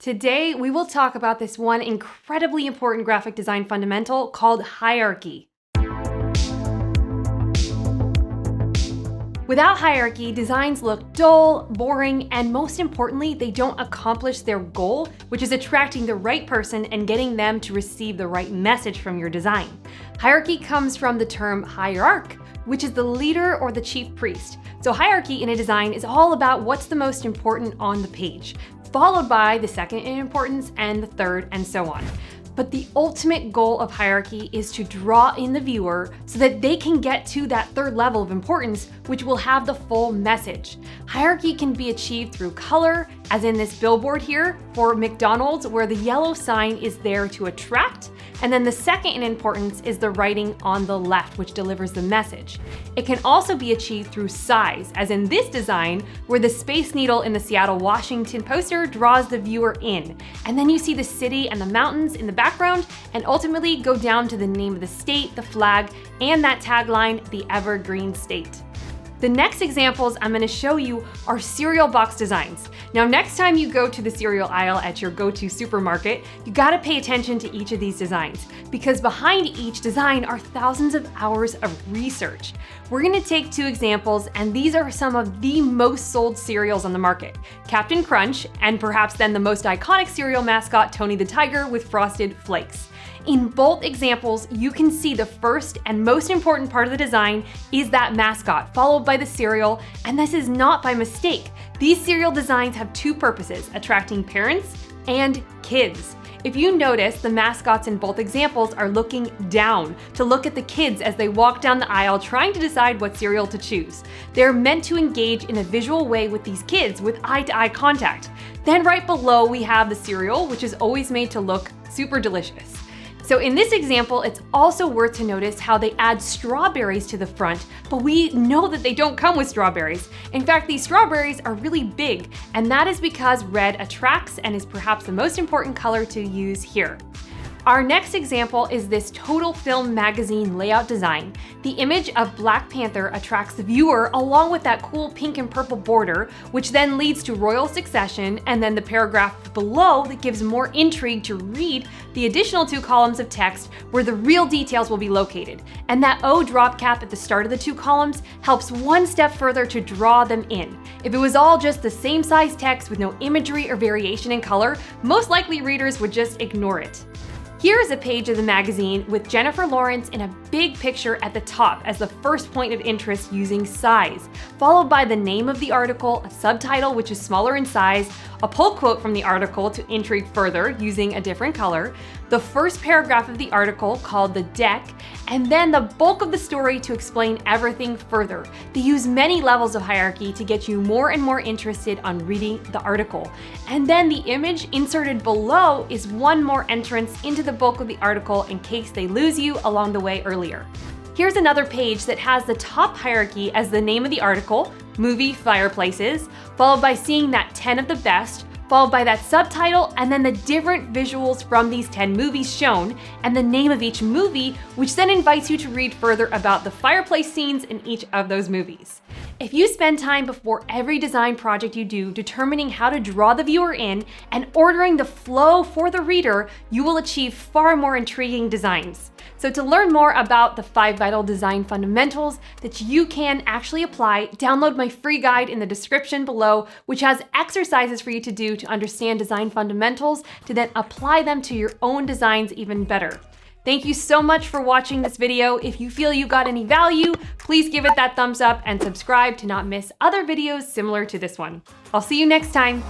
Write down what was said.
Today, we will talk about this one incredibly important graphic design fundamental called hierarchy. Without hierarchy, designs look dull, boring, and most importantly, they don't accomplish their goal, which is attracting the right person and getting them to receive the right message from your design. Hierarchy comes from the term hierarch, which is the leader or the chief priest. So hierarchy in a design is all about what's the most important on the page, followed by the second in importance and the third, and so on. But the ultimate goal of hierarchy is to draw in the viewer so that they can get to that third level of importance, which will have the full message. Hierarchy can be achieved through color, as in this billboard here for McDonald's, where the yellow sign is there to attract, and then the second in importance is the writing on the left, which delivers the message. It can also be achieved through size, as in this design, where the Space Needle in the Seattle, Washington poster draws the viewer in. And then you see the city and the mountains in the background, and ultimately go down to the name of the state, the flag, and that tagline, the Evergreen State. The next examples I'm going to show you are cereal box designs. Now, next time you go to the cereal aisle at your go-to supermarket, you gotta pay attention to each of these designs, because behind each design are thousands of hours of research. We're gonna take two examples, and these are some of the most sold cereals on the market. Captain Crunch, and perhaps then the most iconic cereal mascot, Tony the Tiger with Frosted Flakes. In both examples, you can see the first and most important part of the design is that mascot, followed by the cereal, and this is not by mistake. These cereal designs have two purposes: attracting parents and kids. If you notice, the mascots in both examples are looking down to look at the kids as they walk down the aisle trying to decide what cereal to choose. They're meant to engage in a visual way with these kids with eye-to-eye contact. Then right below we have the cereal, which is always made to look super delicious. So in this example, it's also worth to notice how they add strawberries to the front, but we know that they don't come with strawberries. In fact, these strawberries are really big, and that is because red attracts and is perhaps the most important color to use here. Our next example is this Total Film magazine layout design. The image of Black Panther attracts the viewer along with that cool pink and purple border, which then leads to royal succession, and then the paragraph below that gives more intrigue to read the additional two columns of text where the real details will be located. And that O drop cap at the start of the two columns helps one step further to draw them in. If it was all just the same size text with no imagery or variation in color, most likely readers would just ignore it. Here is a page of the magazine with Jennifer Lawrence in a big picture at the top as the first point of interest using size, followed by the name of the article, a subtitle which is smaller in size, a pull quote from the article to intrigue further using a different color, the first paragraph of the article called the deck, and then the bulk of the story to explain everything further. They use many levels of hierarchy to get you more and more interested on reading the article. And then the image inserted below is one more entrance into the bulk of the article in case they lose you along the way earlier. Here's another page that has the top hierarchy as the name of the article, movie fireplaces, followed by seeing that 10 of the best, followed by that subtitle, and then the different visuals from these 10 movies shown, and the name of each movie, which then invites you to read further about the fireplace scenes in each of those movies. If you spend time before every design project you do determining how to draw the viewer in and ordering the flow for the reader, you will achieve far more intriguing designs. So to learn more about the 5 vital design fundamentals that you can actually apply, download my free guide in the description below, which has exercises for you to do to understand design fundamentals to then apply them to your own designs even better. Thank you so much for watching this video. If you feel you got any value, please give it that thumbs up and subscribe to not miss other videos similar to this one. I'll see you next time.